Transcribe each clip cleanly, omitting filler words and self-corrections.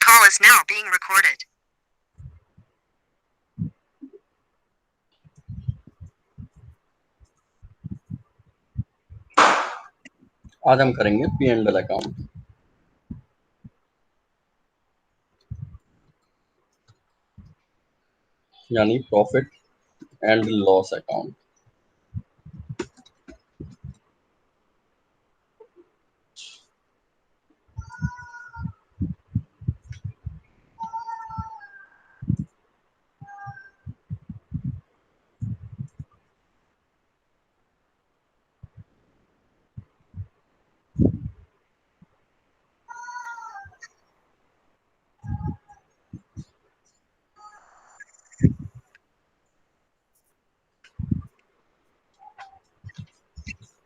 call is now being recorded. आज हम करेंगे P&L अकाउंट, यानी प्रॉफिट एंड लॉस अकाउंट।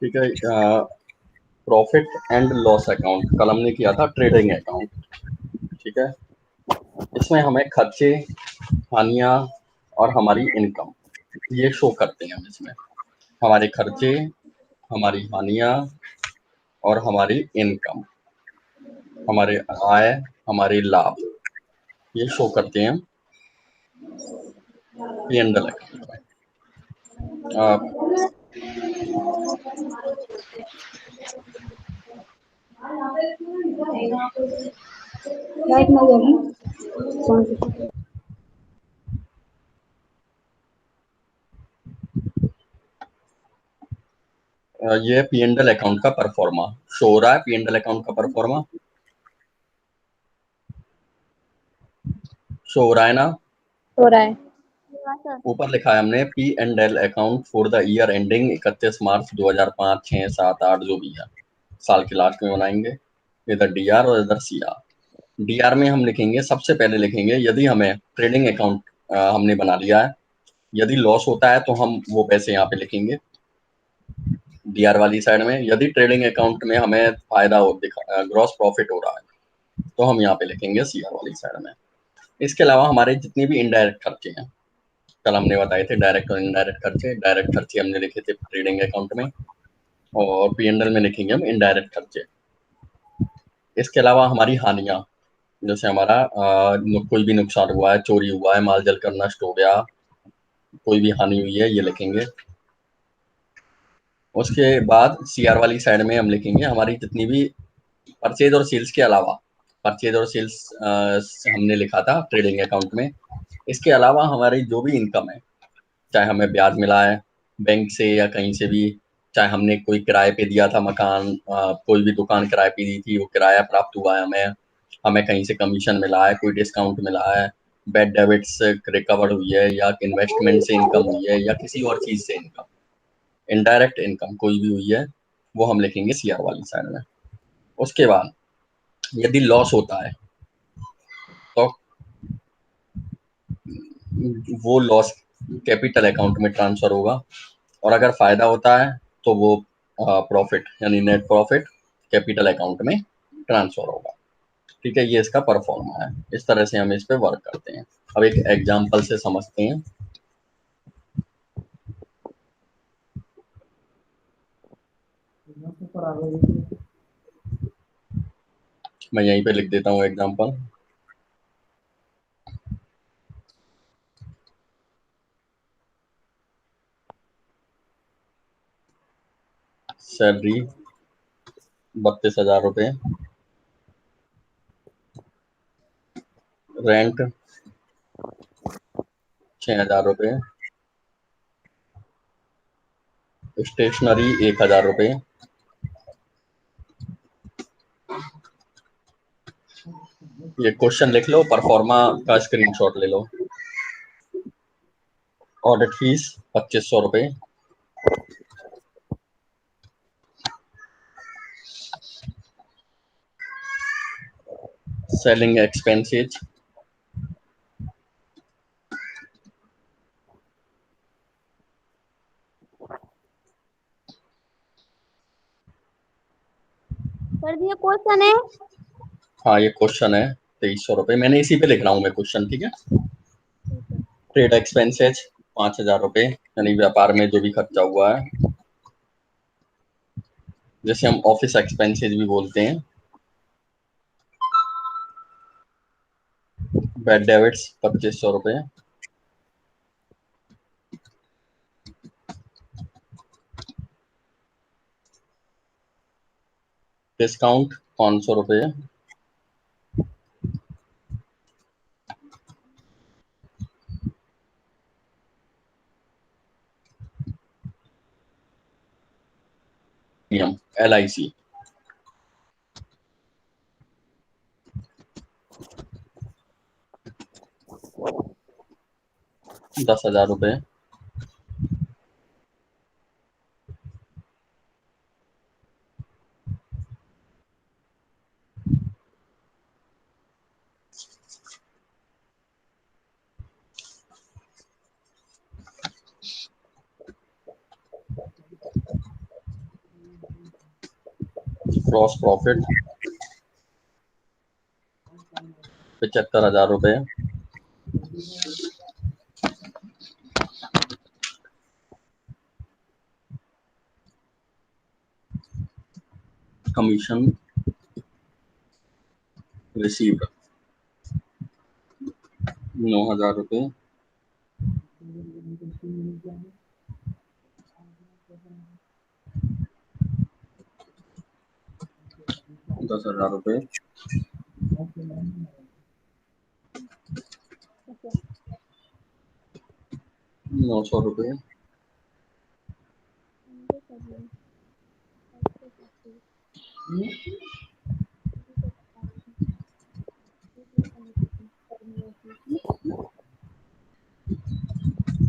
ठीक है, प्रॉफिट एंड लॉस अकाउंट कल हमने किया था ट्रेडिंग अकाउंट। ठीक है, इसमें हमें खर्चे, हानियां और हमारी इनकम ये शो करते हैं। हम इसमें हमारे खर्चे, हमारी हानियां और हमारी इनकम, हमारे आय, हमारे लाभ ये शो करते हैं P&L अकाउंट में। ये P&L अकाउंट का परफॉर्मा शो हो रहा है। P&L अकाउंट का परफॉर्मा शो हो रहा है ना? हो रहा है। ऊपर लिखा है हमने P&L account for the year ending 31 March 2005, 6, 7, 8 जो भी है साल के लास्ट में बनाएंगे। इधर DR और इधर CR। DR में हम लिखेंगे, सबसे पहले लिखेंगे यदि हमें ट्रेडिंग अकाउंट हमने बना लिया है, यदि लॉस होता है तो हम वो पैसे यहाँ पे लिखेंगे DR वाली साइड में। यदि ट्रेडिंग अकाउंट में हमें फायदा हो, ग्रॉस प्रॉफिट हो रहा है तो हम यहाँ पे लिखेंगे CR वाली साइड में। इसके अलावा हमारे जितने भी इनडायरेक्ट खर्चे हैं, कल हमने बताए थे डायरेक्ट और इनडायरेक्ट खर्चे। डायरेक्ट खर्चे हमने लिखे थे ट्रेडिंग अकाउंट में और P&L में लिखेंगे हम इनडायरेक्ट खर्चे। इसके अलावा हमारी हानियां, जैसे हमारा कोई भी नुकसान हुआ है, चोरी हुआ है, माल जलकर नष्ट हो गया, कोई भी हानि हुई है, ये लिखेंगे। उसके बाद CR वाली साइड में हम लिखेंगे हमारी जितनी भी परचेज और सेल्स के अलावा, परचेज और सेल्स हमने लिखा था ट्रेडिंग अकाउंट में। इसके अलावा हमारी जो भी इनकम है, चाहे हमें ब्याज मिला है बैंक से या कहीं से भी, चाहे हमने कोई किराए पे दिया था मकान, कोई भी दुकान किराए पे दी थी, वो किराया प्राप्त हुआ है हमें कहीं से कमीशन मिला है, कोई डिस्काउंट मिला है, बैड डेबिट्स रिकवर हुई है, या इन्वेस्टमेंट से इनकम हुई है, या किसी और चीज़ से इनकम, इनडायरेक्ट इनकम कोई भी हुई है, वो हम लिखेंगे CR वाली साइड में। उसके बाद यदि लॉस होता है तो वो लॉस कैपिटल अकाउंट में ट्रांसफर होगा, और अगर फायदा होता है तो वो प्रॉफिट यानी नेट प्रॉफिट कैपिटल अकाउंट में ट्रांसफर होगा। ठीक है, ये इसका परफॉर्मा है। इस तरह से हम इस पे वर्क करते हैं। अब एक एग्जांपल से समझते हैं। मैं यहीं पे लिख देता हूँ एग्जांपल। सैलरी 32,000 रुपये, रेंट 6,000 रुपये, स्टेशनरी 1,000 रुपये, ये क्वेश्चन लिख लो, परफॉर्मा का स्क्रीनशॉट ले लो। ऑडिट फीस 2,500 रुपये, सेलिंग एक्सपेंसेस सर जी ये क्वेश्चन है। हाँ ये क्वेश्चन है, 2,300 रुपये। मैंने इसी पे लिख रहा हूँ मैं क्वेश्चन। ठीक है, ट्रेड एक्सपेंसेज 5,000 रुपये, यानी व्यापार में जो भी खर्चा हुआ है, जैसे हम ऑफिस एक्सपेंसेज भी बोलते हैं। बैड डेबिट्स 2500 रुपये। डिस्काउंट 500 रुपये। नियम LIC 10,000 रुपये। ग्रॉस प्रॉफिट 75,000 रुपये। कमीशन रिसीव्ड 9,000 रुपये। ₹10,000। 900 रुपये।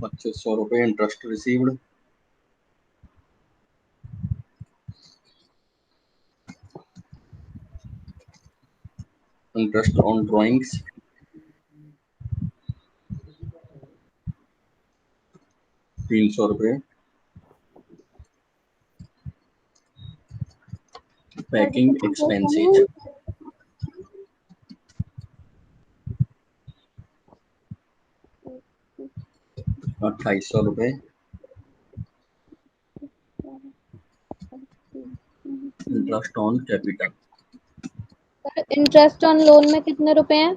₹2500 interest received. Interest on drawings 300 रुपये। पैकिंग एक्सपेंसेज 2800 रुपये। Interest on capital sir interest on loan में कितने रुपए हैं?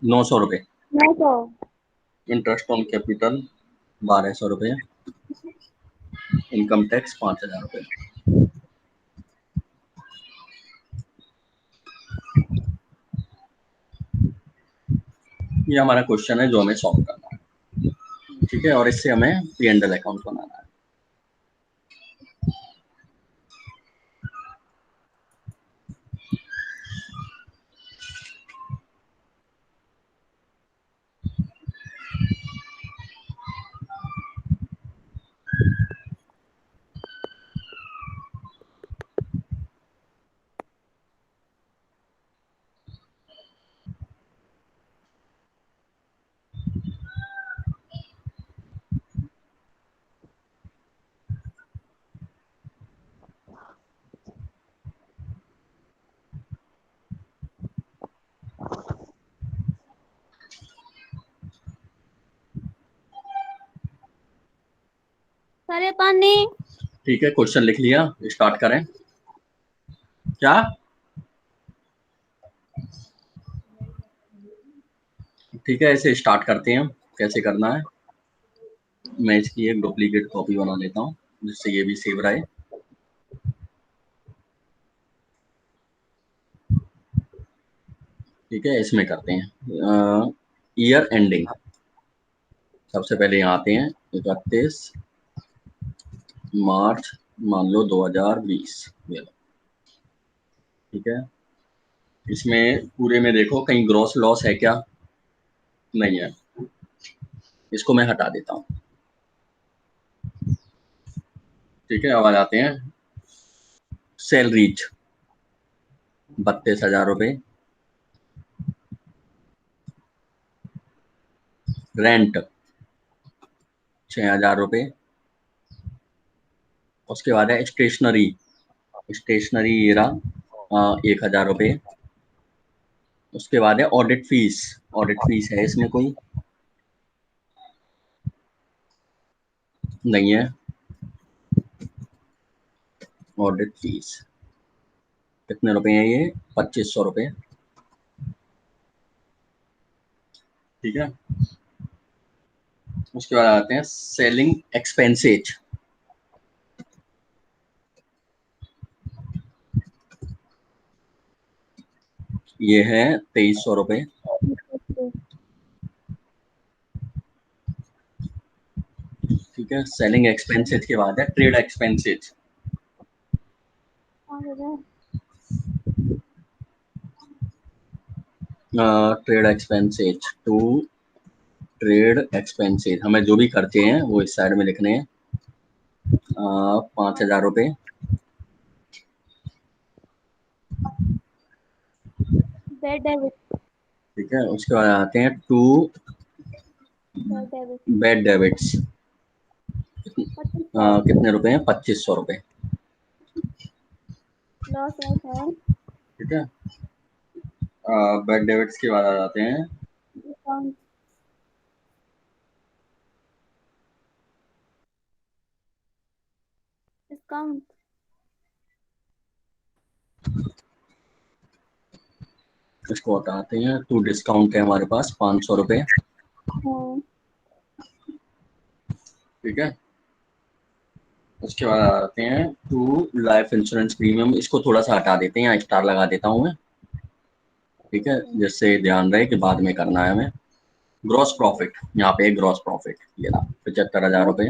900 रुपये। 900। इंटरेस्ट ऑन कैपिटल 1200 रुपये। इनकम टैक्स 5,000 रुपये। ये हमारा क्वेश्चन है जो हमें सॉल्व करना है, ठीक है। और इससे हमें P&L अकाउंट बनाना है। सर ये पानी। ठीक है, क्वेश्चन लिख लिया, स्टार्ट करें क्या? ठीक है, इसे स्टार्ट करते हैं। कैसे करना है, मैं इसकी एक डुप्लीकेट कॉपी बना लेता हूँ जिससे ये भी सेव रहे। ठीक है, इसमें करते हैं ईयर एंडिंग। सबसे पहले यहाँ आते हैं 31 मार्च मान लो 2020। ठीक है, इसमें पूरे में देखो कहीं ग्रॉस लॉस है क्या? नहीं है, इसको मैं हटा देता हूँ। ठीक है, अब आ जाते हैं सैलरीज 32,000 रुपये। रेंट 6,000 रुपये। उसके बाद है स्टेशनरी। स्टेशनरी ये रहा 1,000 रुपये। उसके बाद है ऑडिट फीस। ऑडिट फीस है इसमें कोई? नहीं है ऑडिट फीस। कितने रुपए हैं ये? 2500 रुपए। ठीक है, उसके बाद आते हैं सेलिंग एक्सपेंसेज। ये है 2300 रुपए। ठीक है, सेलिंग एक्सपेंसेज के बाद है trade expenses. Trade expenses to trade expenses, हमें जो भी खर्चे हैं वो इस साइड में लिखने हैं। 5000 रुपए। Bad debit. ठीक है, उसके बाद आते हैं to bad debit. Bad debits. कितने रुपए हैं? 2500 रुपए। लॉस है। ठीक है, बैड डेबिट्स के बाद आ जाते हैं डिस्काउंट। डिस्काउंट। इसको हटाते हैं। टू डिस्काउंट है हमारे पास 500 रुपए। हाँ। ठीक है, उसके बाद आते हैं टू लाइफ इंश्योरेंस प्रीमियम। इसको थोड़ा सा हटा देते हैं, यहाँ स्टार लगा देता हूँ मैं। ठीक है, जिससे ध्यान रहे कि बाद में करना है हमें। ग्रॉस प्रॉफिट, यहाँ पे ग्रॉस प्रॉफिट ये रहा 75,000 रुपए।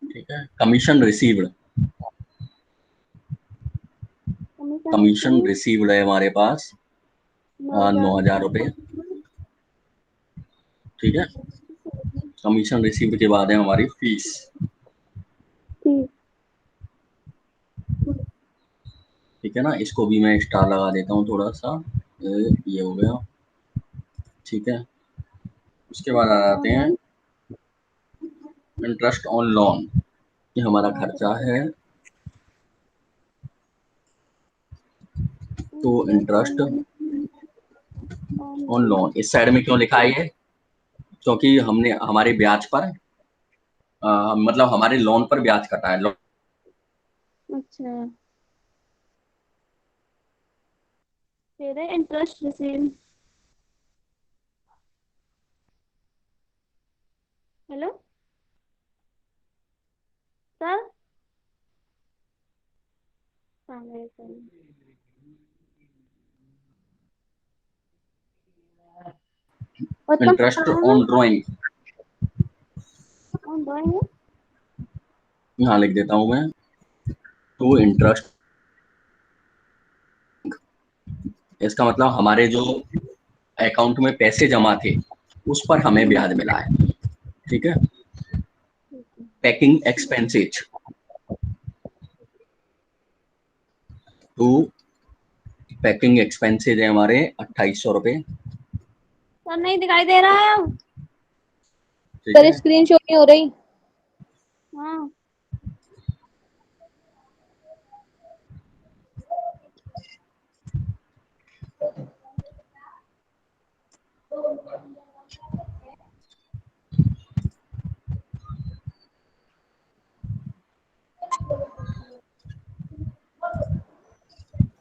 ठीक है, कमीशन रिसीव्ड। कमीशन रिसीव्ड है हमारे पास 9,000 रुपए। ठीक है, कमीशन रिसीव्ड के बाद है हमारी फीस। ठीक है ना, इसको भी मैं स्टार लगा देता हूँ थोड़ा सा। ये हो गया। ठीक है, उसके बाद आ जाते हैं इंटरेस्ट ऑन लोन। ये हमारा खर्चा है। तो इंटरेस्ट ऑन लोन इस साइड में क्यों लिखा है ये? क्योंकि हमने हमारे ब्याज पर मतलब हमारे लोन पर ब्याज कटा है। अच्छा, फिर है interest receive. Hello sir. Interest on drawing यहाँ लिख देता हूँ मैं। टू इंटरेस्ट, इसका मतलब हमारे जो अकाउंट में पैसे जमा थे उस पर हमें ब्याज मिला है। ठीक है, packing expenses to packing expenses है हमारे 2800 रुपए। सर नहीं दिखाई दे रहा है। ठीक सर है, स्क्रीन शो नहीं हो रही। हाँ।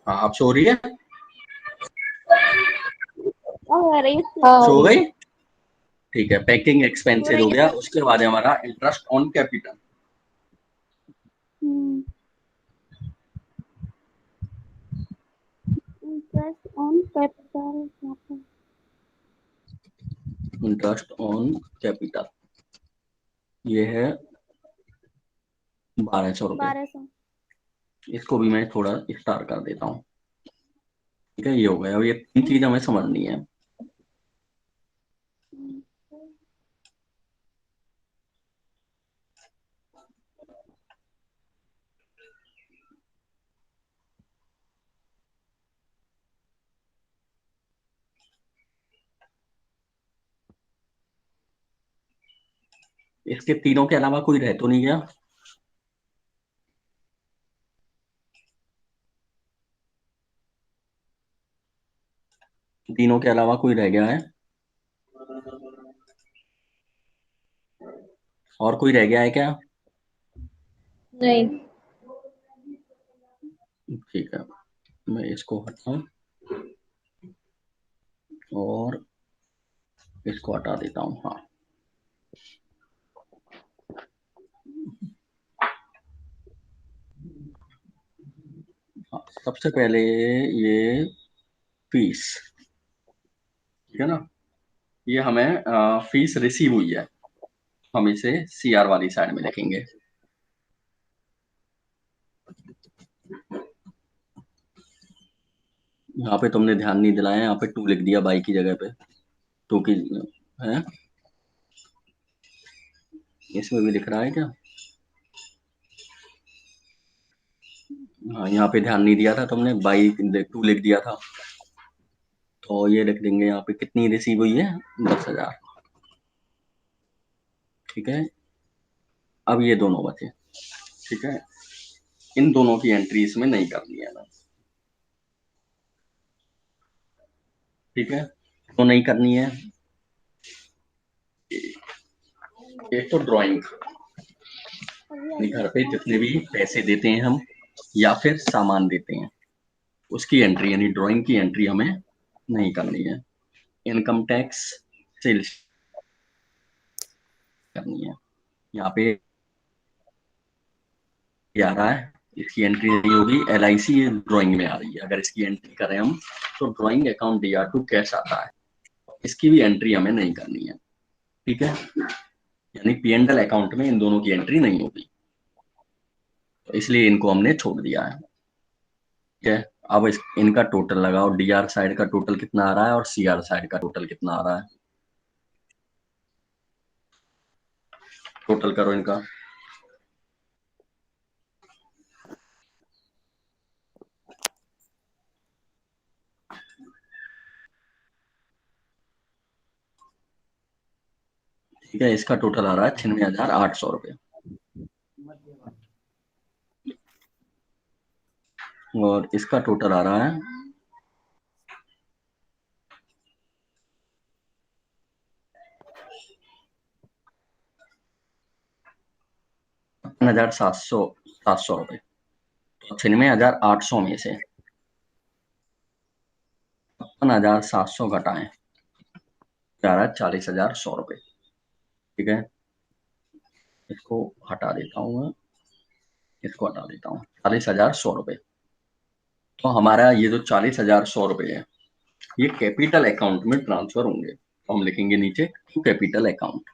हाँ अब शो हो रही है। आ रही है। शो हो गई। ठीक है, पैकिंग हो एक्सपेंसेज रही हो है गया। सर। उसके बाद है हमारा interest on capital. Interest on capital. Interest on capital ये है 1200 रुपए। 1200। इसको भी मैं थोड़ा स्टार कर देता हूँ। ठीक है, ये हो गया। अब ये तीन चीज हमें समझनी है। इसके तीनों के अलावा कोई रह तो नहीं गया? तीनों के अलावा कोई रह गया है? और कोई रह गया है क्या? नहीं। ठीक है, मैं इसको हटाऊं और इसको हटा देता हूं। हाँ, हाँ, सबसे पहले ये फीस, ठीक है ना, ये हमें फीस रिसीव हुई है, हम इसे सीआर वाली साइड में लिखेंगे। यहाँ पे तुमने ध्यान नहीं दिलाया, यहाँ पे टू लिख दिया बाई की जगह पे, टू की है, इसमें भी लिख रहा है क्या? हाँ, यहाँ पे ध्यान नहीं दिया था तुमने, बाई टू लिख दिया था, तो ये लिख देंगे यहाँ पे कितनी रिसीव हुई है, 10,000। ठीक है, अब ये दोनों बचे, ठीक है, इन दोनों की एंट्री इसमें नहीं करनी है ना, ठीक है, तो नहीं करनी है। एक तो ड्राइंग, घर पे जितने भी पैसे देते हैं हम या फिर सामान देते हैं, उसकी एंट्री यानी ड्राइंग की एंट्री हमें नहीं करनी है। इनकम टैक्स, सेल्स करनी है। यहाँ पे आ रहा है, इसकी एंट्री नहीं होगी, LIC ड्राइंग में आ रही है, अगर इसकी एंट्री करें हम तो ड्राइंग अकाउंट DR2 कैश आता है, इसकी भी एंट्री हमें नहीं करनी है, ठीक है, यानी P&L अकाउंट में इन दोनों की एंट्री नहीं होगी, तो इसलिए इनको हमने छोड़ दिया है। ठीक है, अब इनका टोटल लगाओ, DR साइड का टोटल कितना आ रहा है और CR साइड का टोटल कितना आ रहा है, टोटल करो इनका। ठीक है, इसका टोटल आ रहा है 96,800 रुपये, और इसका टोटल आ रहा है 56,700 रुपये। तो 96,800 में से 56,700 घटाएं, आ रहा है 40,100 रुपये। ठीक है, इसको हटा देता हूँ मैं, इसको हटा देता हूँ, 40,100 रुपये। तो हमारा ये जो 40,100 रुपये है, ये कैपिटल अकाउंट में ट्रांसफर होंगे, तो हम लिखेंगे नीचे टू कैपिटल अकाउंट।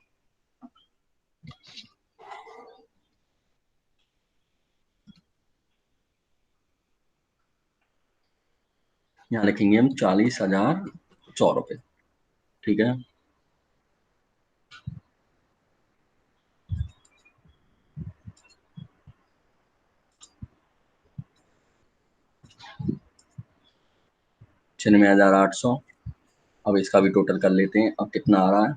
यहाँ लिखेंगे हम 40,100 रुपये, ठीक है, $96,800। अब इसका भी टोटल कर लेते हैं, अब कितना आ रहा है,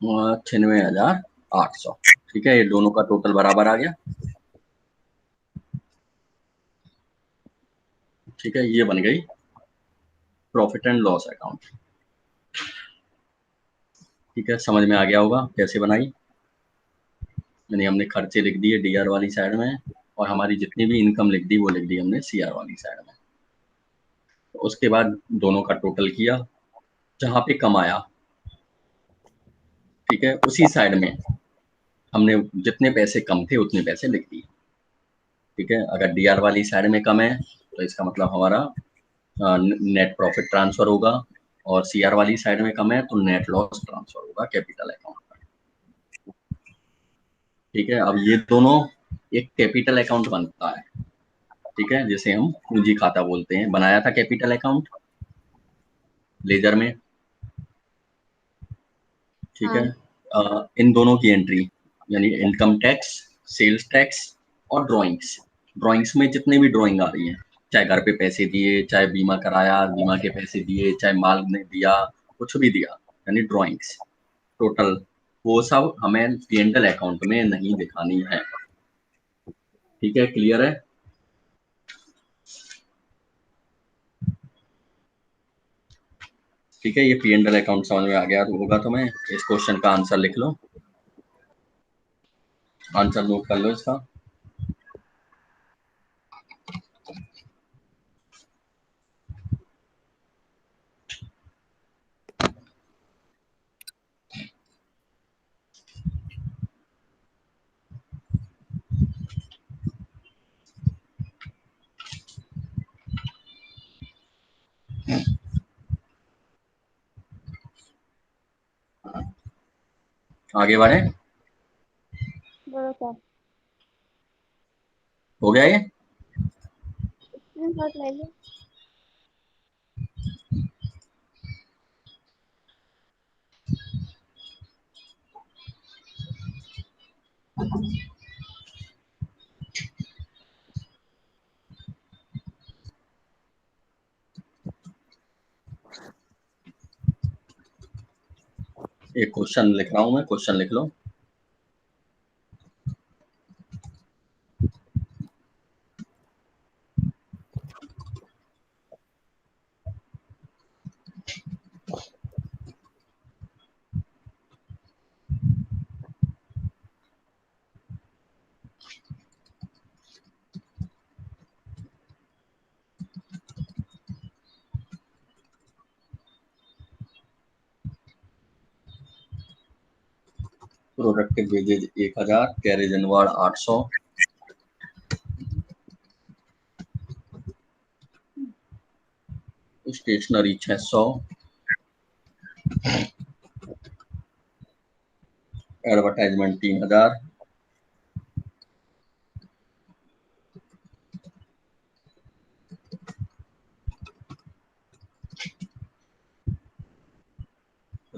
96,800। ठीक है, ये दोनों का टोटल बराबर आ गया। ठीक है, ये बन गई प्रॉफिट एंड लॉस अकाउंट। ठीक है, समझ में आ गया होगा कैसे बनाई, यानी हमने खर्चे लिख दिए DR वाली साइड में, और हमारी जितनी भी इनकम लिख दी वो लिख दी हमने CR वाली साइड में। तो उसके बाद दोनों का टोटल किया, जहां पे कमाया, ठीक है, उसी साइड में हमने जितने पैसे कम थे उतने पैसे लिख दिए। ठीक है, अगर DR वाली साइड में कम है तो इसका मतलब हमारा नेट प्रॉफिट ट्रांसफर होगा, और CR वाली साइड में कम है तो नेट लॉस ट्रांसफर होगा कैपिटल अकाउंट में। ठीक है, अब ये दोनों एक कैपिटल अकाउंट बनता है, ठीक है, जिसे हम पूंजी खाता बोलते हैं, बनाया था कैपिटल अकाउंट लेजर में। ठीक है, इन दोनों की एंट्री यानी इनकम टैक्स, सेल्स टैक्स और ड्राइंग्स, ड्राइंग्स में जितने भी ड्राइंग आ रही है, चाहे घर पे पैसे दिए, चाहे बीमा कराया, बीमा के पैसे दिए, चाहे माल ने दिया, कुछ भी दिया, यानी ड्राइंग्स टोटल, वो सब हमें P&L अकाउंट में नहीं दिखानी है। ठीक है, क्लियर है? ठीक है, ये P&L अकाउंट समझ में आ गया होगा तुम्हें, इस क्वेश्चन का आंसर लिख लो। आंसर नोट कर लो इसका। आगे बढ़े। बोलो क्या? हो गया ये? स्क्रीनशॉट ले लो। एक क्वेश्चन लिख रहा हूं मैं, क्वेश्चन लिख लो। Productive wages 1000, carriage inward 800, stationery 600, advertisement 3000,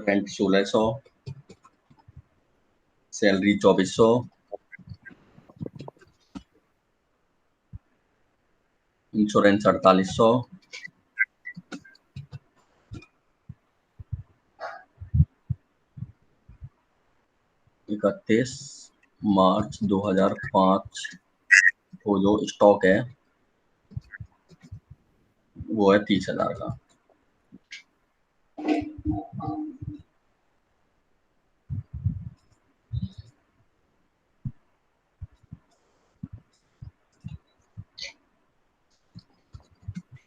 rent 1600, salary 2400, insurance 4800, 31 March 2005 को जो स्टॉक है वो है 30,000 का।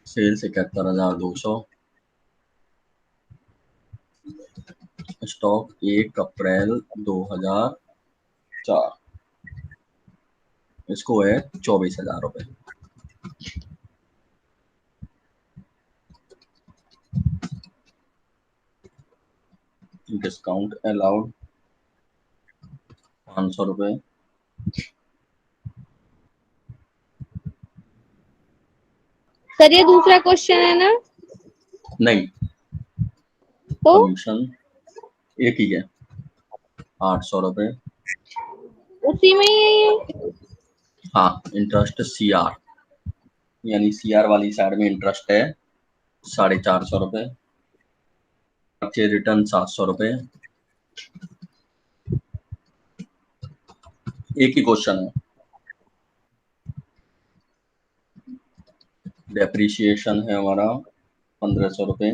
सेल्स 71,200, स्टॉक 1 अप्रैल 2004, इसको है 24,000 रुपये। डिस्काउंट अलाउड 500 रुपये। सर ये दूसरा क्वेश्चन है ना? नहीं, तो कमीशन एक ही है, 800 रुपये। उसी में ही है ये। हाँ, इंटरेस्ट CR, यानी CR वाली साइड में इंटरेस्ट है 450 रुपये। परचेज रिटर्न 700 रुपये। एक ही क्वेश्चन है। डेप्रिसिएशन है हमारा 1500 रुपये।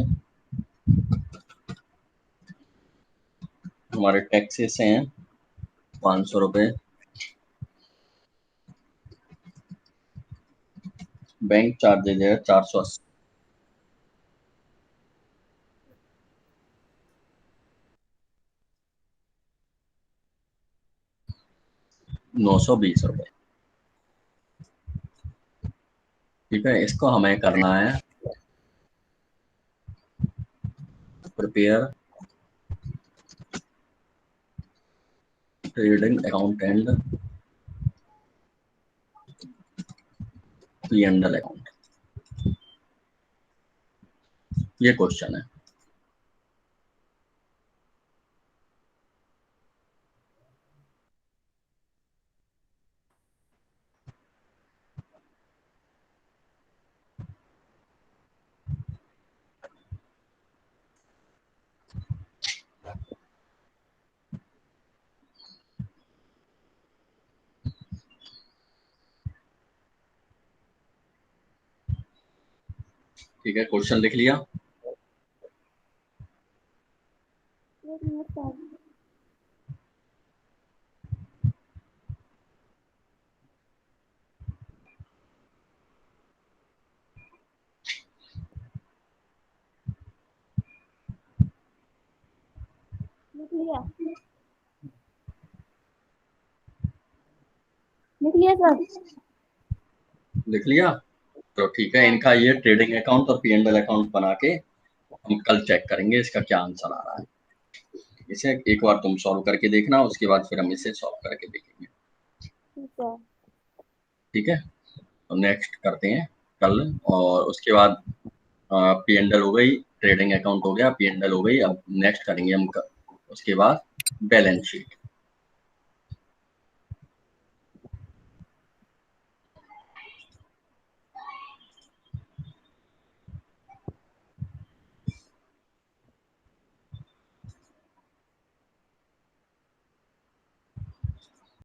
हमारे टैक्सेस हैं 500 रुपये। बैंक चार्जेज है 480, 920 रुपये। ठीक है, इसको हमें करना है prepare trading account and P&L account, ये क्वेश्चन है। ठीक है, क्वेश्चन लिख लिया। एक मिनट का। लिख लिया सर। लिख लिया? तो ठीक है, इनका ये ट्रेडिंग अकाउंट और P&L अकाउंट बना के हम कल चेक करेंगे इसका क्या आंसर आ रहा है। इसे एक बार तुम सॉल्व करके देखना, उसके बाद फिर हम इसे सॉल्व करके देखेंगे। ठीक है। ठीक है, तो नेक्स्ट करते हैं कल। और उसके बाद P&L हो गई, ट्रेडिंग अकाउंट हो गया, P&L हो गई। अब नेक्स्ट करेंगे हम उसके बाद बैलेंस शीट।